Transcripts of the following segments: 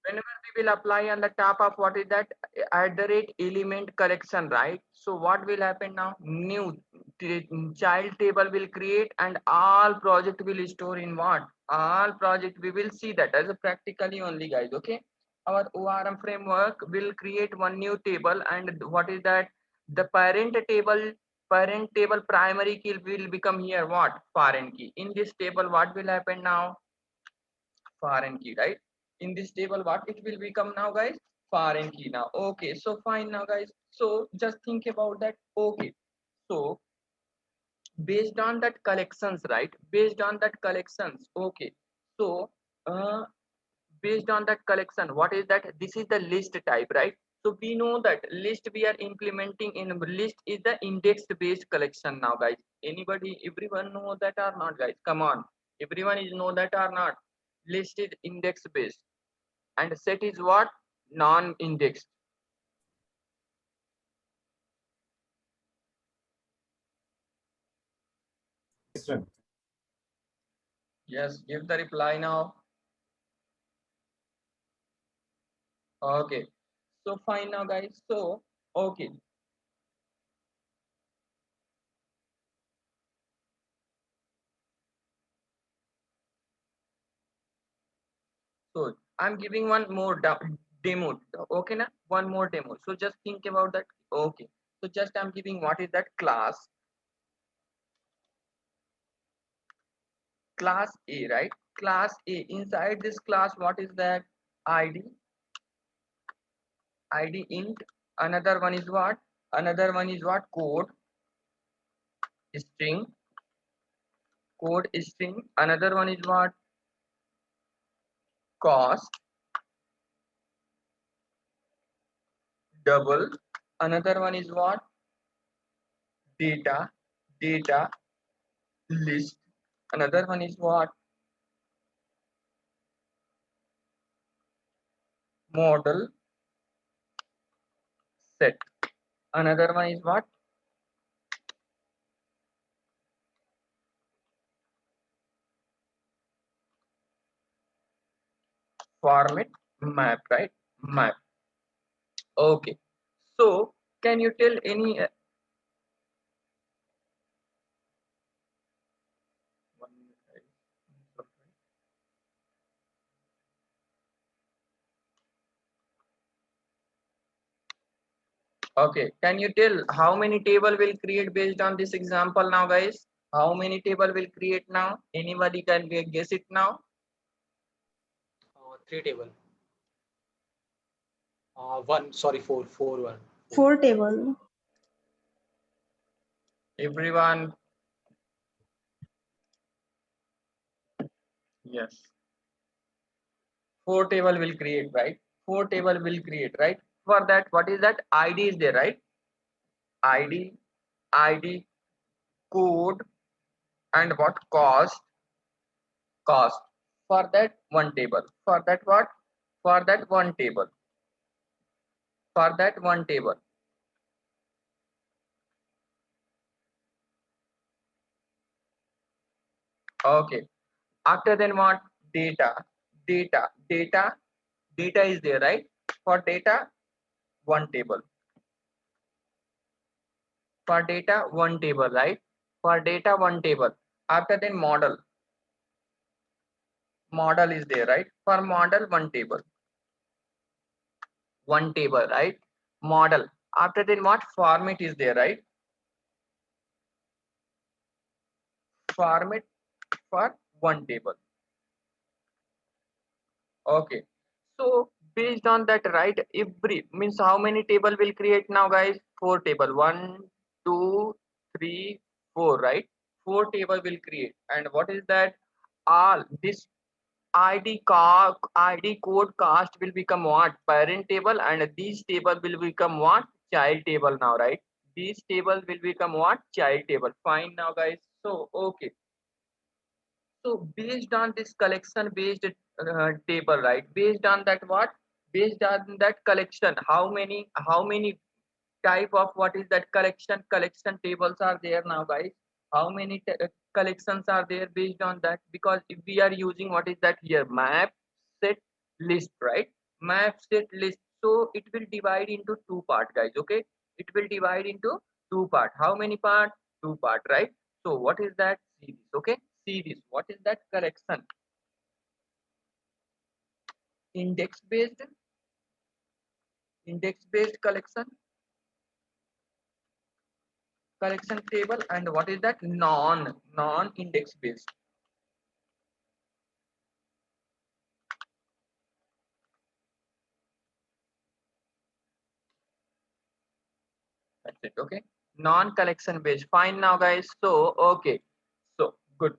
whenever we will apply on the top of what is that at the rate element collection, right? So what will happen now? New child table will create, and all project will store in what? All project we will see that as a practically only, guys. Okay, our ORM framework will create one new table, and what is that? The parent table primary key will become here what? Foreign key. In this table, what will happen now? Foreign key, right? In this table, what it will become now, guys? Foreign key now. Okay, so fine now, guys. So just think about that. Okay, so based on that collections, right? Based on that collections. Okay, so uh, based on that collection, what is that? This is the list type, right? So we know that list we are implementing in list is the index based collection now, guys. Anybody, everyone know that or not, guys? Come on, everyone is know that or not? List is index based, and set is what? Non-indexed. Yes, give the reply now. Okay, so fine now, guys. So okay, so I'm giving one more demo. Okay, na? One more demo. So just think about that. Okay, so just I'm giving what is that class A, right? Class A. Inside this class, what is that? ID, ID int. Another one is what? Another one is what? Code string, code string. Another one is what? Cost double. Another one is what? Data, data list. Another one is what? Model set. Another one is what? Format map, right? Map. Okay, so can you tell any one minute, guys. Okay, can you tell how many table will create based on this example now, guys? How many table will create now? Anybody can guess it now? Three table. One. Sorry, four one. Four. Four table. Everyone, yes. Four table will create, right? Four table will create, right? For that, what is that? ID is there, right? ID, ID, code, and what? Cost. For that one table. For that what? For that one table. For that one table. Okay. After then what? Data, data is there, right? For data, one table. For data, one table, right? For data, one table. After then model is there, right? For model, one table, right? Model. After then what? Format is there, right? Format for one table. Okay, so based on that, right? Every means how many table will create now, guys? Four table. One, two, three, four, right? Four table will create. And what is that? All this ID code cast will become what? Parent table, and these table will become what? Child table now, right? These table will become what? Child table. Fine now, guys. So okay. So based on this collection based table, right? Based on that what? Based on that collection, how many type of what is that collection tables are there now, guys? How many collections are there based on that? Because if we are using what is that here? Map, set, list, right? map set list. So it will divide into two part, guys. Okay, it will divide into two part. How many part? Two part, right? So what is that? See this. Okay, see this. What is that? Collection. Index based collection table, and what is that? Non index based. That's it. Okay, non collection based. Fine now, guys. So okay, so good.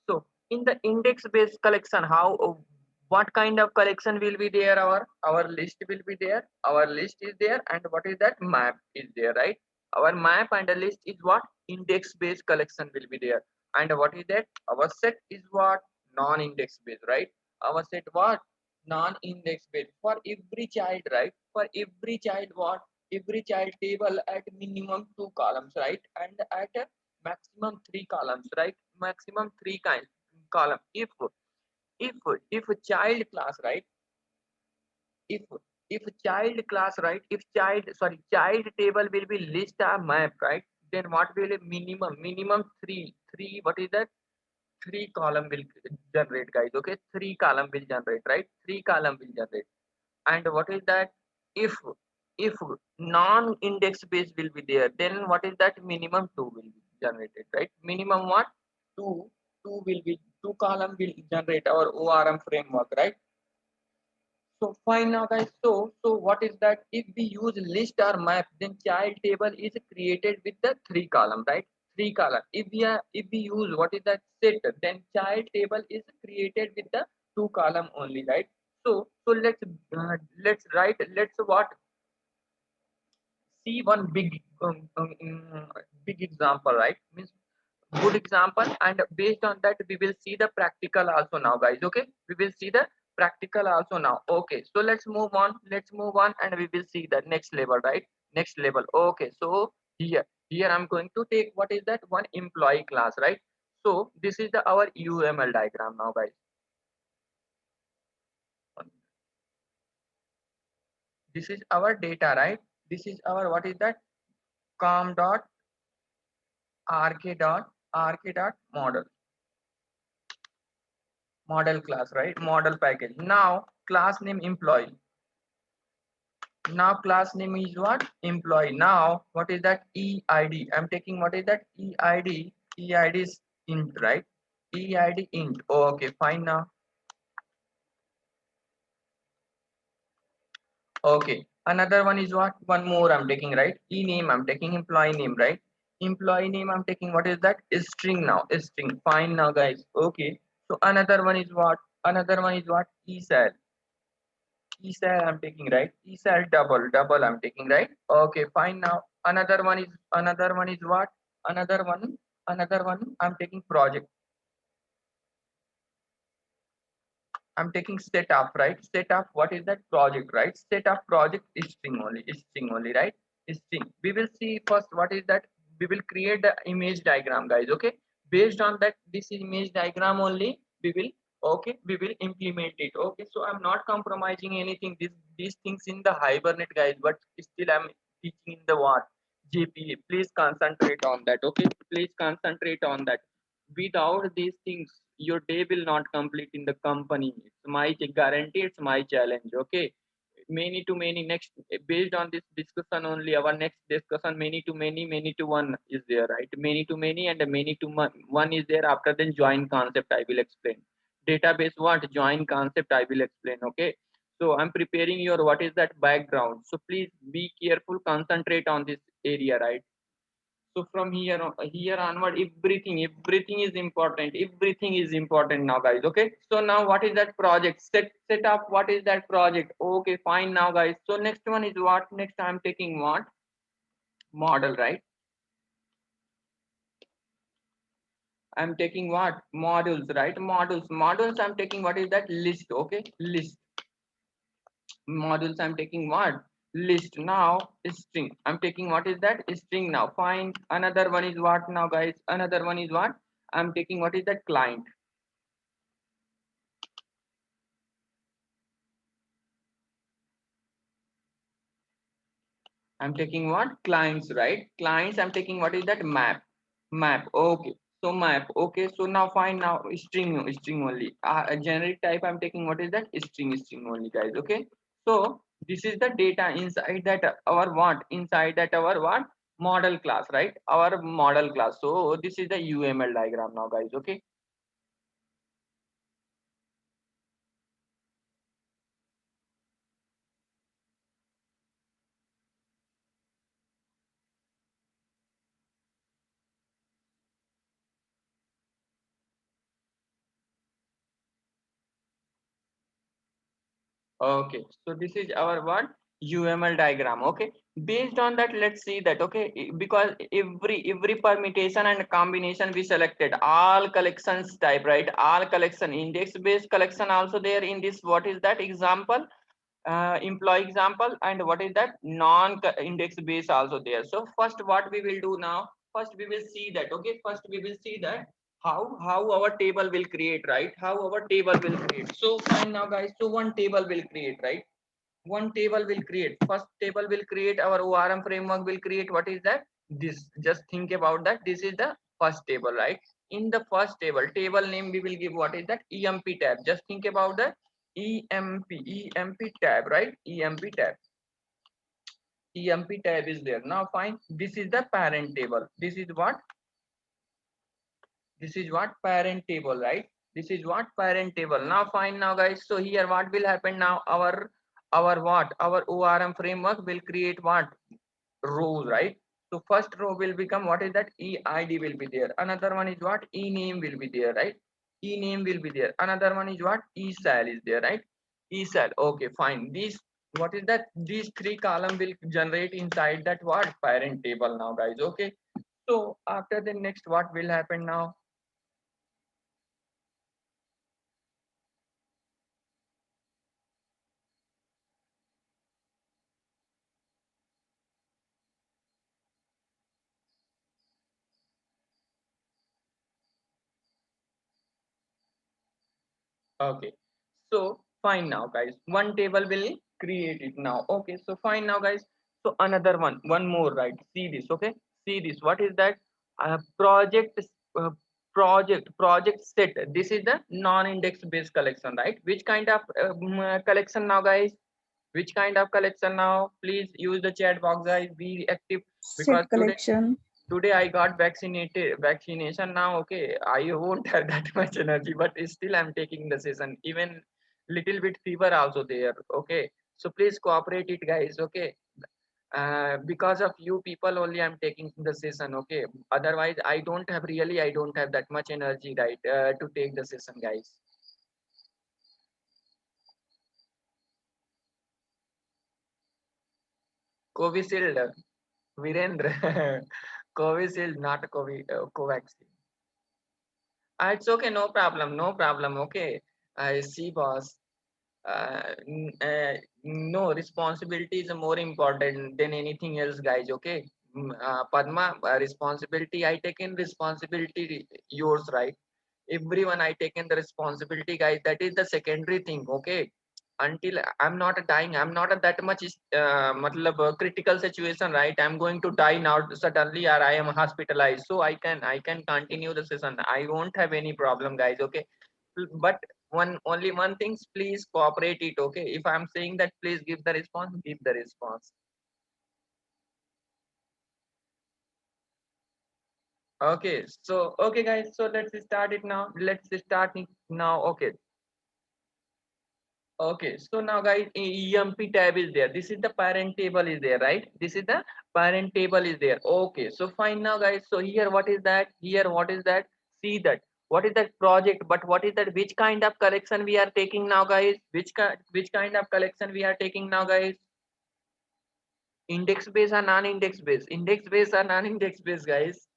So in the index based collection, how what kind of collection will be there? Our list will be there. Our list is there, and what is that? Map is there, right? Our map and the list is what? Index based collection will be there. And what is that? Our set is what? Non index based, right? Our set what? Non index based for every child, right? For every child, what? Every child table at minimum 2 columns, right? And at a maximum 3 columns, right? Maximum three kind column. If if a child class, right? if if child class, right? If child table will be list a map, right? Then what will a minimum three, what is that? Three column will generate, guys. Okay, three column will generate, right? Three column will generate. And what is that? If if non-index base will be there, then what is that? Minimum two will be generated, right? Minimum what? Two will be, two column will generate our ORM framework, right? So fine now, guys. So what is that? If we use list or map, then child table is created with the three column, right? Three column. If we use what is that? Set, then child table is created with the two column only, right? So let's write, let's what? See one big example, right? Means good example, and based on that we will see the practical also now, guys. Okay, we will see the practical also now. Okay, so let's move on and we will see the next level, right? Next level. Okay, so here I'm going to take what is that? One employee class, right? So this is the our UML diagram now, guys. This is our data, right? This is our, what is that? Com dot rk dot model class, right? Model package. Now class name employee. Now class name is what? Employee. Now what is that? EID. I'm taking what is that? EID. EID is int, right? EID int. Okay, fine now. Okay. Another one is what? One more I'm taking, right? E name I'm taking, employee name, right? Employee name I'm taking, what is that? Is string now. Is string. Fine now, guys. Okay. So another one is what? Another one is what? ESAL. ESAL I'm taking, right? ESAL double I'm taking, right? Okay, fine now. Another one is what? Another one I'm taking project. I'm taking set of, right? Set of, what is that? Project, right? Set of project is string only, right? Is string. We will see first what is that. We will create the image diagram, guys. Okay, based on that, this image diagram only we will, okay, we will implement it. Okay, so I'm not compromising anything, these things in the Hibernate, guys, but still I'm teaching in the what? JPA. Please concentrate on that. Okay, please concentrate on that. Without these things, your day will not complete in the company. It's my guarantee, it's my challenge. Okay, many to many, next, based on this discussion only, our next discussion, many to one is there, right? Many to many and many to one is there. After then join concept I will explain. Database what? Join concept I will explain. Okay, so I'm preparing your what is that background, so please be careful, concentrate on this area, right? So from here onward, everything is important. Everything is important now, guys. Okay, so now what is that project? Set up, what is that project? Okay, fine now, guys. So next one is what? Next I'm taking what? Model, right? I'm taking what? Modules, right? Modules I'm taking what is that? List. Okay, list. Modules I'm taking what? List. Now string I'm taking what is that? String. Now fine. Another one is what now, guys? Another one is what? I'm taking what is that? Client. I'm taking what? Clients, right? Clients, I'm taking what is that? Map. Map. Okay. So map. Okay. So now fine. Now string only. Generic type, I'm taking what is that? String only, guys. Okay. So this is the data inside that our what? Inside that our what? Model class, right? Our model class. So this is the UML diagram now, guys. Okay. Okay, so this is our what? UML diagram. Okay, based on that, let's see that. Okay, because every permutation and combination we selected all collections type, right? All collection index based collection also there in this. What is that example? Employee example, and what is that? Non index based also there. So first, what we will do now? First, we will see that. Okay, first we will see that how our table will create, right? How our table will create. So fine now, guys. So one table will create, right? One table will create. First table will create, our ORM framework will create. What is that? This. Just think about that. This is the first table, right? In the first table name we will give what is that? EMP tab. Just think about that. EMP tab, right? EMP tab is there. Now fine. This is the parent table. This is what? This is what? Parent table, right? This is what? Parent table. Now fine now, guys. So here what will happen now? Our what? Our ORM framework will create what? Rows, right? So first row will become what is that? EID will be there. Another one is what? E name will be there, right? E name will be there. Another one is what? ESAL is there, right? ESAL. Okay, fine. These, what is that? These three column will generate inside that what? Parent table now, guys. Okay. So after the next, what will happen now? Okay, so fine now, guys. One table will create it now. Okay, so fine now, guys. So another one more, right? See this. Okay, see this. What is that? Project uh, project set. This is the non-index based collection, right? Which kind of collection now, guys? Which kind of collection now? Please use the chat box, guys. Be active, because Set collection. today I got vaccination now. Okay, I won't have that much energy, but still I'm taking the session. Even little bit fever also there. Okay, so please cooperate it, guys. Okay, because of you people only I'm taking the session. Okay, otherwise I don't have that much energy, right, to take the session, guys. Covishield, Virendra. Covishield, not Covaxin. It's okay, no problem, no problem. Okay, I see, boss. No, responsibility is more important than anything else, guys. Okay, Padma, responsibility. I taken responsibility. Yours, right? Everyone, I taken the responsibility, guys. That is the secondary thing. Okay, until I'm not dying, I'm not that much matlab, critical situation, right? I'm going to die now suddenly, or I am hospitalized, so I can continue the session. I won't have any problem, guys. Okay, but only one thing, please cooperate it. Okay, if I'm saying that please give the response, give the response. Okay, so okay, guys, so let's start it now. Let's start it now. Okay. Okay, so now, guys, EMP tab is there. This is the parent table is there, right? This is the parent table is there. Okay, so fine now, guys. So here, what is that? Here, what is that? See that. What is that project? But what is that? Which kind of collection we are taking now, guys? Which kind of collection we are taking now, guys? Index based or non-index based? Index based or non-index based, guys?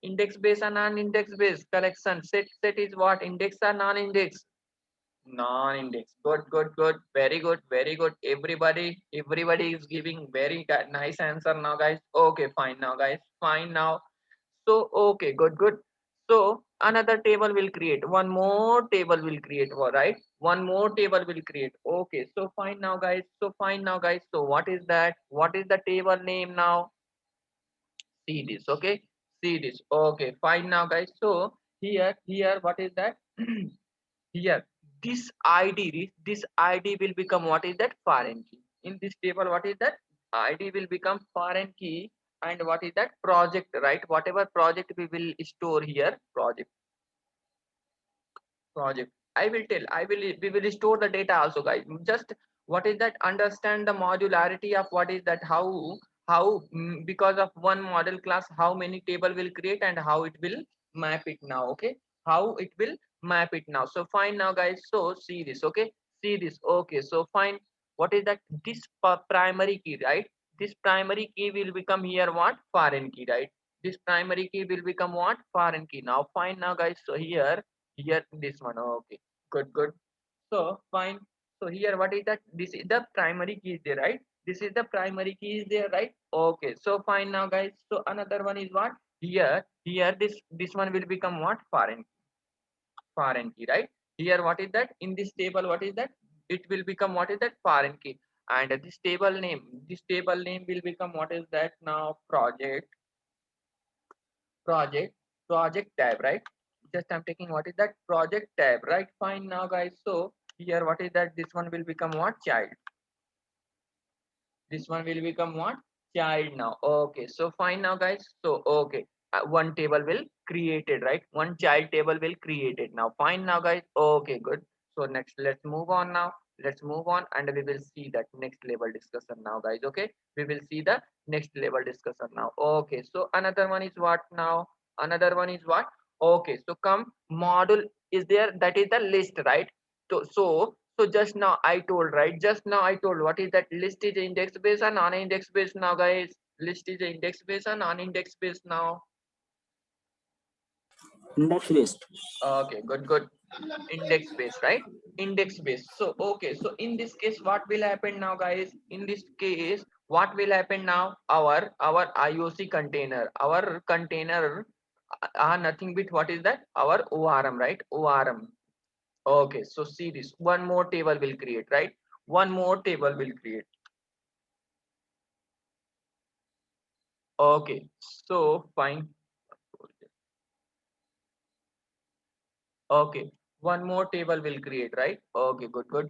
Index based or non-index based collection. Set is what? Index or non-index? Non-index. Good. Very good, very good. Everybody is giving very nice answer now, guys. Okay, fine now, guys. Fine now. So okay, good. So another table will create, one more table will create, right? One more table will create. Okay, so fine now guys, so what is that, what is the table name now? See this, okay, see this. Okay, fine now guys, so here what is that? Here this id, this id will become what is that, foreign key. In this table what is that, id will become foreign key. And what is that, project, right? Whatever project we will store here, project, I will tell, we will store the data also guys. Just what is that, understand the modularity of what is that, how because of one model class how many table will create and how it will map it now. Okay, how it will map it now. So fine now guys, so see this, okay, see this. Okay, so fine, what is that, this primary key, right? This primary key will become here what, foreign key, right? This primary key will become what, foreign key. Now fine now guys, so here this one. Okay, good. So fine, so here what is that, this is the primary key is there, right? This is the primary key is there, right? Okay, so fine now guys, so another one is what, here this one will become what, foreign key, right? Here what is that, in this table what is that, it will become what is that, foreign key. And this table name will become what is that now, project project tab, right? Just I'm taking what is that, project tab, right? Fine now guys, so here what is that, this one will become what, child. This one will become what, child now. Okay, so fine now guys, so okay, one table will created, right? One child table will created. Now fine now guys, okay, good. So next, let's move on now, let's move on and we will see that next level discussion now guys. Okay, we will see the next level discussion now. Okay, so another one is what now, another one is what, okay, so come module is there, that is the list, right? So just now I told, right? Just now I told what is that, list is index based and non-index based now guys. List is index based and non-index based now. Index based. Okay, good. Index based, right? Index based. So okay, so in this case, what will happen now, guys? In this case, what will happen now? Our IOC container, our container are nothing but what is that? Our ORM, right? ORM. Okay, so see this. One more table will create, right? One more table will create. Okay, so fine. Okay, one more table will create, right? Okay, good.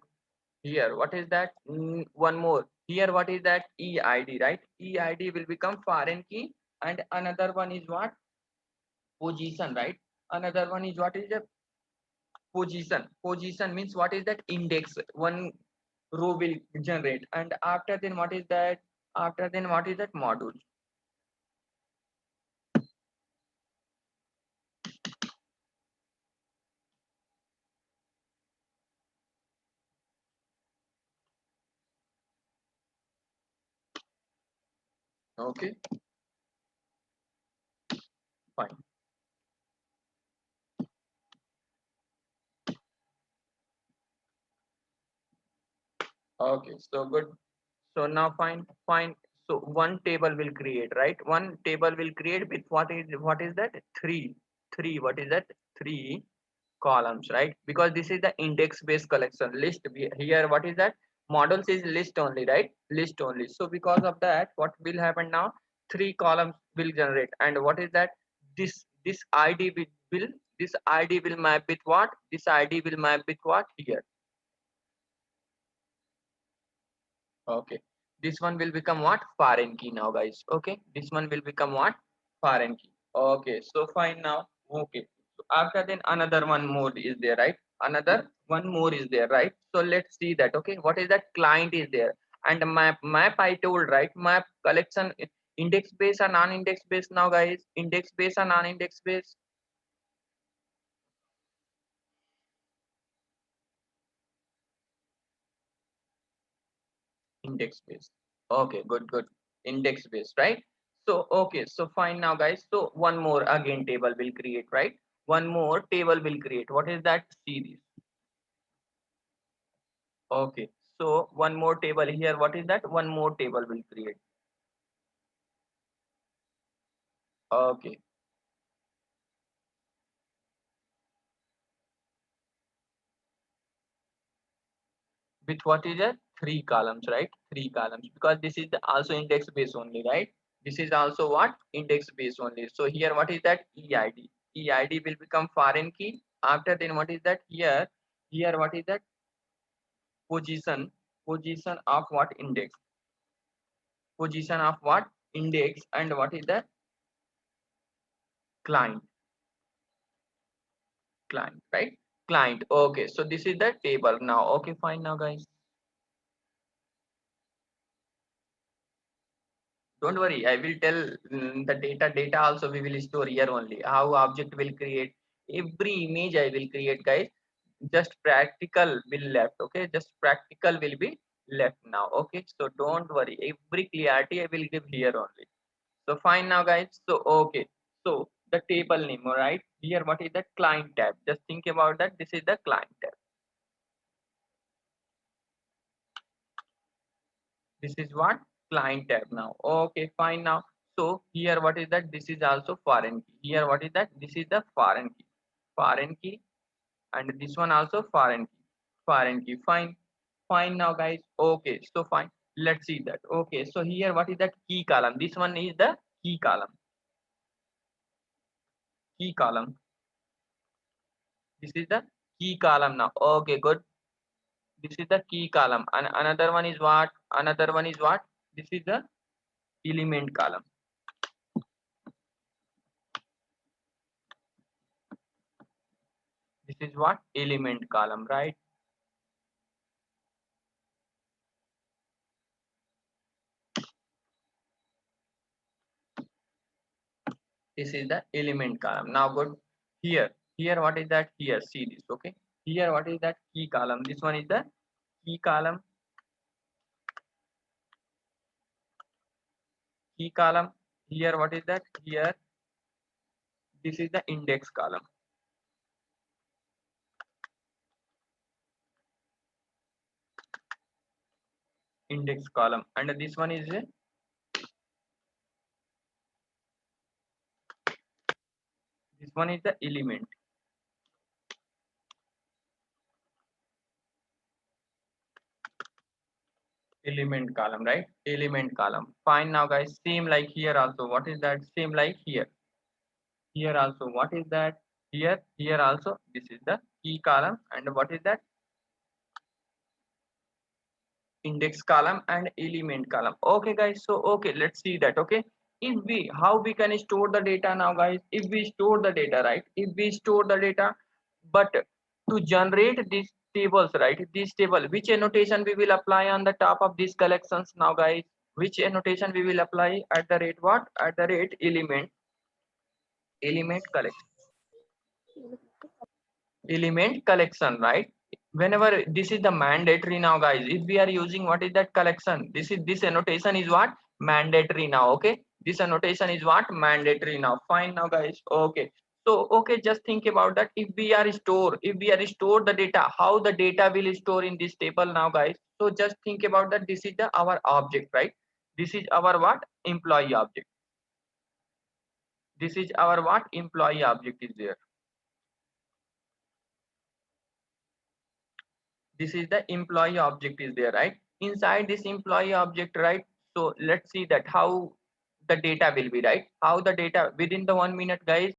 Here, what is that? One more. Here, what is that? EID, right? EID will become foreign key, and another one is what? Position, right? Another one is what is the position? Position means what is that? Index. One row will generate, and after then what is that? After then what is that? Module. Okay, fine. Okay, so good. So now fine. So one table will create, right? One table will create with what is that? Three. What is that? Three columns, right? Because this is the index based collection list. Here what is that? Models is list only, right? List only. So because of that, what will happen now? Three columns will generate. And what is that? This ID will this ID will map with what? This ID will map with what here? Okay, this one will become what? Foreign key now, guys. Okay, this one will become what? Foreign key. Okay, so fine now. Okay, so after then another one more is there, right? Another one more is there, right? So let's see that. Okay, what is that? Client is there, and map I told, right? Map collection index base and non-index base now, guys. Index base and non-index base. Index based. Okay, good. Index based, right? So okay, so fine now guys, so one more again table will create, right? One more table will create. What is that? Series. Okay, so one more table here. What is that? One more table will create. Okay, with what is it? 3 columns, right? 3 columns, because this is also index base only, right? This is also what? Index base only. So here what is that? EID. EID will become foreign key. After then what is that? Here what is that? Position. Position of what? Index. Position of what? Index. And what is that? Client. Client, right? Client. Okay, so this is the table now. Okay, fine now, guys. Don't worry, I will tell the data also we will store here only. How object will create. Every image I will create, guys. Just practical will left. Okay, just practical will be left now. Okay, so don't worry. Every clarity I will give here only. So fine now, guys. So okay. So the table name, all right? Here, what is the client tab? Just think about that. This is the client tab. This is what? Client tab now. Okay, fine now. So here what is that? This is also foreign key. Here what is that? This is the foreign key. Foreign key, and this one also foreign key. Foreign key. Fine. Fine now, guys. Okay, so fine. Let's see that. Okay, so here what is that? Key column. This one is the key column. Key column. This is the key column now. Okay, good. This is the key column. And another one is what? Another one is what? This is the element column. This is what? Element column, right? This is the element column. Now good. Here what is that? Here, see this. Okay, here what is that? Key column. This one is the key column. Key column. Here what is that? Here, this is the index column. Index column. And this one is the element. Element column, right? Element column. Fine now, guys. Same like here also. What is that? Same like here. Here also. What is that? Here also. This is the key column. And what is that? Index column and element column. Okay, guys. So okay, let's see that. Okay, if we, how we can store the data now, guys? If we store the data, right? If we store the data, but to generate these tables, right? This table, which annotation we will apply on the top of these collections now, guys? Which annotation we will apply? At the rate what? At the rate element collection. Element collection, right? Whenever this is the mandatory now, guys. If we are using what is that collection, this annotation is what? Mandatory now. Okay, this annotation is what? Mandatory now. Fine now, guys. Okay, so okay, just think about that. If we are store the data, how the data will store in this table now, guys? So just think about that. This is the our object, right? This is our what? Employee object. This is our what? Employee object is there. This is the employee object is there, right? Inside this employee object, right? So let's see that how the data will be, right? How the data within the 1 minute, guys.